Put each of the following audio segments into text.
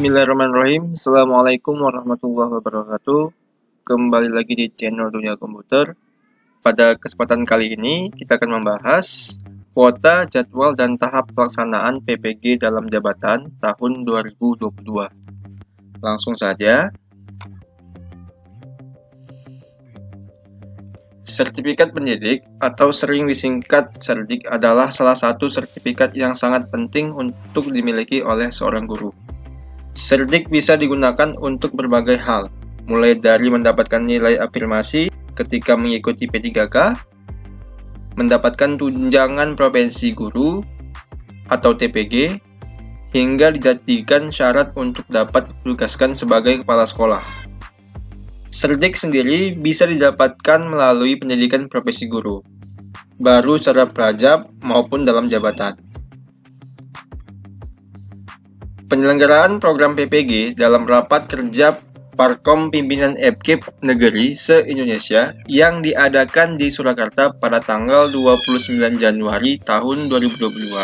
Bismillahirrahmanirrahim. Assalamualaikum warahmatullahi wabarakatuh. Kembali lagi di channel Dunia Komputer. Pada kesempatan kali ini kita akan membahas kuota, jadwal, dan tahap pelaksanaan PPG dalam jabatan tahun 2022. Langsung saja. Sertifikat pendidik atau sering disingkat Serdik adalah salah satu sertifikat yang sangat penting untuk dimiliki oleh seorang guru. Serdik bisa digunakan untuk berbagai hal, mulai dari mendapatkan nilai afirmasi ketika mengikuti P3K, mendapatkan tunjangan profesi guru atau TPG, hingga dijadikan syarat untuk dapat ditugaskan sebagai kepala sekolah. Serdik sendiri bisa didapatkan melalui pendidikan profesi guru, baru secara prajab maupun dalam jabatan. Penyelenggaraan program PPG dalam rapat kerja Parkom Pimpinan FKIP Negeri se-Indonesia yang diadakan di Surakarta pada tanggal 29 Januari tahun 2022,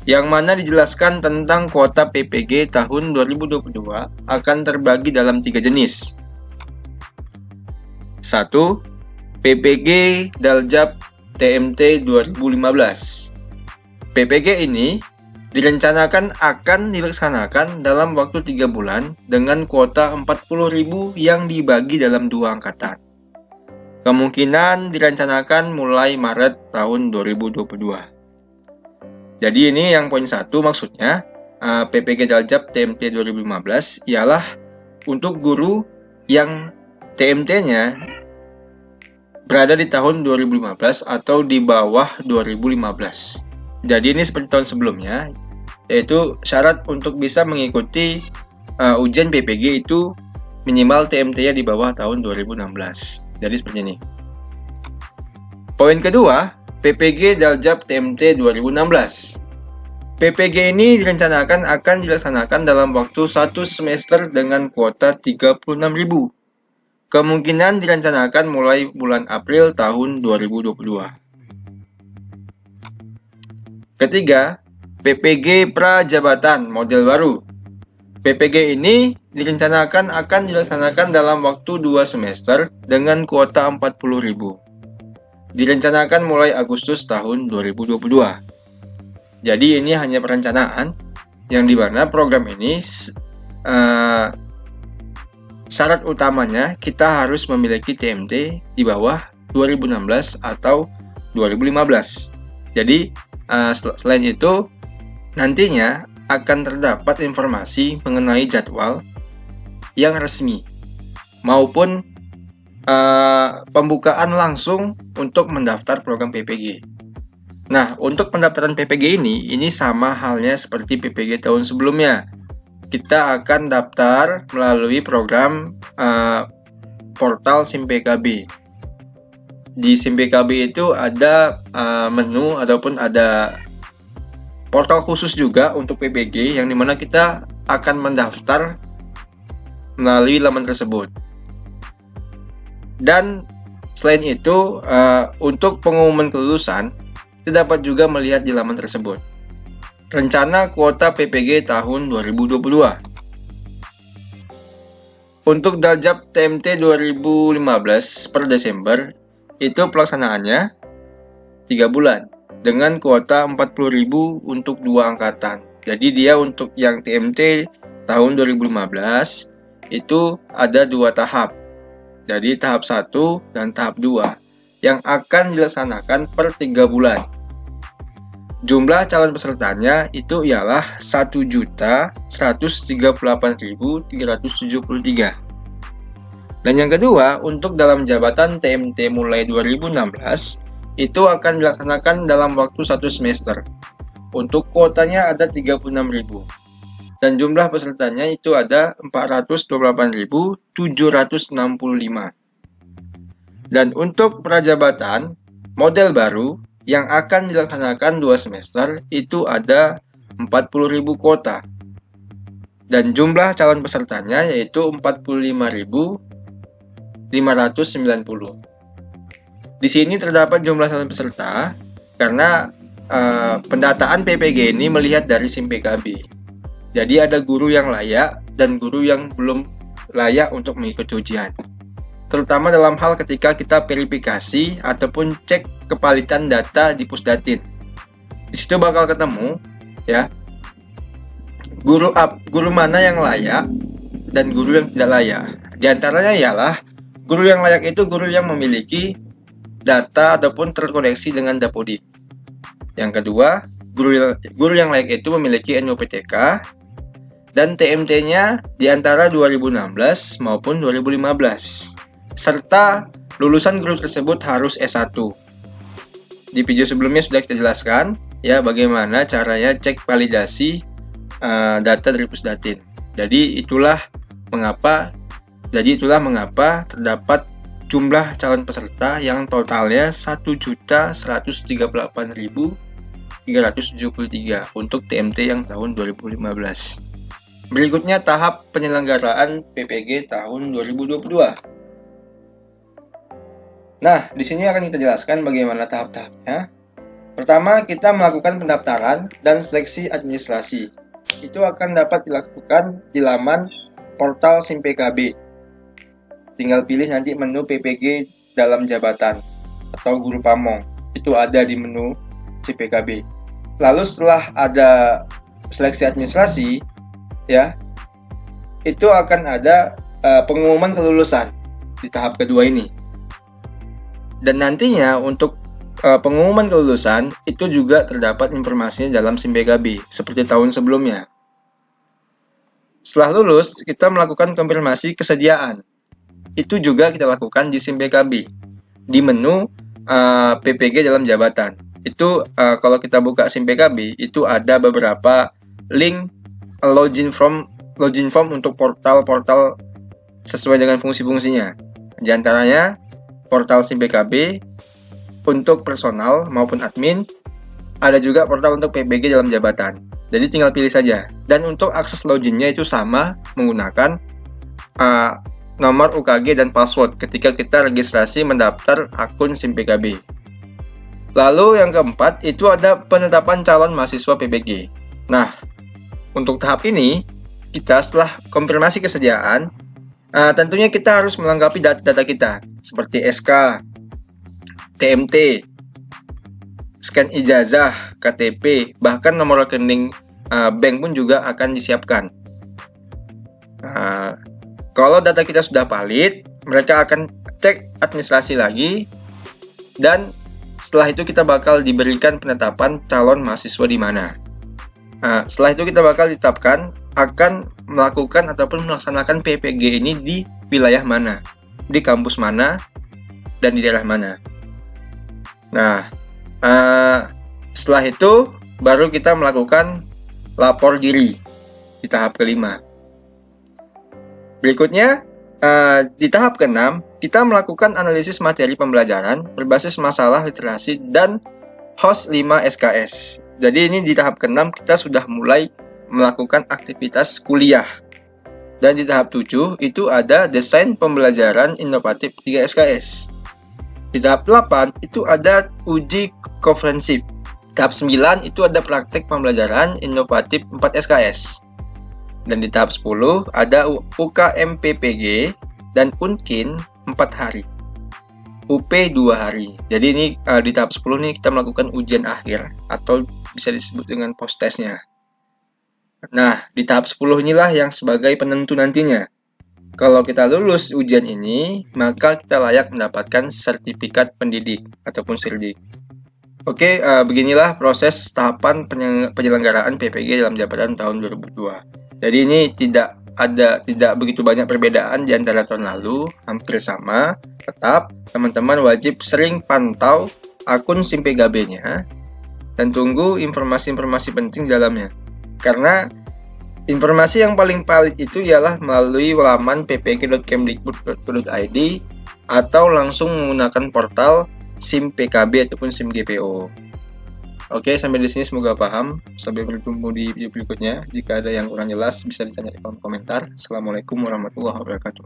yang mana dijelaskan tentang kuota PPG tahun 2022 akan terbagi dalam 3 jenis. 1. PPG Daljab TMT 2015. PPG ini direncanakan akan dilaksanakan dalam waktu 3 bulan dengan kuota 40.000 yang dibagi dalam 2 angkatan. Kemungkinan direncanakan mulai Maret tahun 2022. Jadi ini yang poin 1 maksudnya, PPG Daljab TMT 2015 ialah untuk guru yang TMT-nya berada di tahun 2015 atau di bawah 2015. Jadi ini seperti tahun sebelumnya, yaitu syarat untuk bisa mengikuti ujian PPG itu minimal TMT-nya di bawah tahun 2016. Jadi seperti ini. Poin kedua, PPG Daljab TMT 2016. PPG ini direncanakan akan dilaksanakan dalam waktu 1 semester dengan kuota 36.000. Kemungkinan direncanakan mulai bulan April tahun 2022. Ketiga, PPG Prajabatan model baru. PPG ini direncanakan akan dilaksanakan dalam waktu 2 semester dengan kuota 40.000. Direncanakan mulai Agustus tahun 2022. Jadi ini hanya perencanaan yang dimana program ini syarat utamanya kita harus memiliki TMT di bawah 2016 atau 2015. Jadi selain itu nantinya akan terdapat informasi mengenai jadwal yang resmi maupun pembukaan langsung untuk mendaftar program PPG. Nah, untuk pendaftaran PPG ini sama halnya seperti PPG tahun sebelumnya. Kita akan daftar melalui program portal SIM PKB. Di SIM PKB itu ada menu ataupun ada portal khusus juga untuk PPG yang dimana kita akan mendaftar melalui laman tersebut. Dan selain itu untuk pengumuman kelulusan kita dapat juga melihat di laman tersebut. Rencana kuota PPG tahun 2022. Untuk Daljab TMT 2015 per Desember, itu pelaksanaannya 3 bulan dengan kuota 40.000 untuk 2 angkatan. Jadi dia untuk yang TMT tahun 2015 itu ada 2 tahap. Jadi tahap 1 dan tahap 2 yang akan dilaksanakan per 3 bulan. Jumlah calon pesertanya itu ialah 1.138.373. Dan yang kedua, untuk dalam jabatan TMT mulai 2016, itu akan dilaksanakan dalam waktu 1 semester. Untuk kuotanya ada 36.000. Dan jumlah pesertanya itu ada 428.765. Dan untuk prajabatan model baru yang akan dilaksanakan 2 semester itu ada 40.000 kuota. Dan jumlah calon pesertanya yaitu 45.590. Di sini terdapat jumlah calon peserta karena pendataan PPG ini melihat dari SIM PKB. Jadi ada guru yang layak dan guru yang belum layak untuk mengikuti ujian. Terutama dalam hal ketika kita verifikasi ataupun cek kevalidan data di Pusdatin. Di situ bakal ketemu ya guru mana yang layak dan guru yang tidak layak. Di antaranya ialah guru yang layak itu guru yang memiliki data ataupun terkoneksi dengan Dapodik. Yang kedua, guru yang layak itu memiliki NUPTK dan TMT-nya di antara 2016 maupun 2015. Serta lulusan guru tersebut harus S1. Di video sebelumnya sudah kita jelaskan ya bagaimana caranya cek validasi data dari Pusdatin. Jadi itulah mengapa terdapat jumlah calon peserta yang totalnya 1.138.373 untuk TMT yang tahun 2015. Berikutnya tahap penyelenggaraan PPG tahun 2022. Nah, di sini akan kita jelaskan bagaimana tahap-tahapnya. Pertama, kita melakukan pendaftaran dan seleksi administrasi. Itu akan dapat dilakukan di laman portal SIM PKB. Tinggal pilih nanti menu PPG dalam jabatan atau guru pamong. Itu ada di menu SIM PKB. Lalu setelah ada seleksi administrasi, ya, itu akan ada pengumuman kelulusan di tahap kedua ini. Dan nantinya untuk pengumuman kelulusan itu juga terdapat informasinya dalam SIM PKB seperti tahun sebelumnya. Setelah lulus, kita melakukan konfirmasi kesediaan. Itu juga kita lakukan di SIM PKB di menu PPG dalam jabatan. Itu kalau kita buka SIM PKB itu ada beberapa link login form untuk portal-portal sesuai dengan fungsi-fungsinya. Di antaranya portal SIM PKB untuk personal maupun admin, ada juga portal untuk PPG dalam jabatan. Jadi tinggal pilih saja. Dan untuk akses loginnya itu sama menggunakan nomor UKG dan password ketika kita registrasi mendaftar akun SIM PKB. Lalu yang keempat itu ada penetapan calon mahasiswa PPG. Nah, untuk tahap ini kita setelah konfirmasi kesediaan, tentunya kita harus melengkapi data-data kita seperti SK, TMT, scan ijazah, KTP, bahkan nomor rekening bank pun juga akan disiapkan. Kalau data kita sudah valid, mereka akan cek administrasi lagi, dan setelah itu kita bakal diberikan penetapan calon mahasiswa di mana. Setelah itu kita bakal ditetapkan akan melakukan ataupun melaksanakan PPG ini di wilayah mana, di kampus mana, dan di daerah mana. Nah, setelah itu baru kita melakukan lapor diri di tahap kelima. Berikutnya, di tahap ke-6, kita melakukan analisis materi pembelajaran berbasis masalah literasi dan host 5 SKS. Jadi ini di tahap ke-6 kita sudah mulai melakukan aktivitas kuliah. Dan di tahap 7 itu ada desain pembelajaran inovatif 3 SKS. Di tahap 8 itu ada uji komprehensif. Tahap 9 itu ada praktek pembelajaran inovatif 4 SKS. Dan di tahap 10 ada UKM PPG dan UNKIN 4 hari. UP 2 hari. Jadi ini di tahap 10 nih kita melakukan ujian akhir atau bisa disebut dengan post testnya. Nah, di tahap 10 inilah yang sebagai penentu nantinya. Kalau kita lulus ujian ini, maka kita layak mendapatkan sertifikat pendidik ataupun SIRDIK. Oke, beginilah proses tahapan penyelenggaraan PPG dalam jabatan tahun 2002. Jadi ini tidak begitu banyak perbedaan di antara tahun lalu, hampir sama. Tetap teman-teman wajib sering pantau akun SIM PKB-nya dan tunggu informasi-informasi penting di dalamnya. Karena informasi yang paling valid itu ialah melalui laman ppg.kemdikbud.go.id atau langsung menggunakan portal SIM PKB ataupun SIM GPO. Oke, sampai di sini semoga paham. Sampai bertemu di video berikutnya. Jika ada yang kurang jelas bisa ditanya di kolom komentar. Assalamualaikum warahmatullahi wabarakatuh.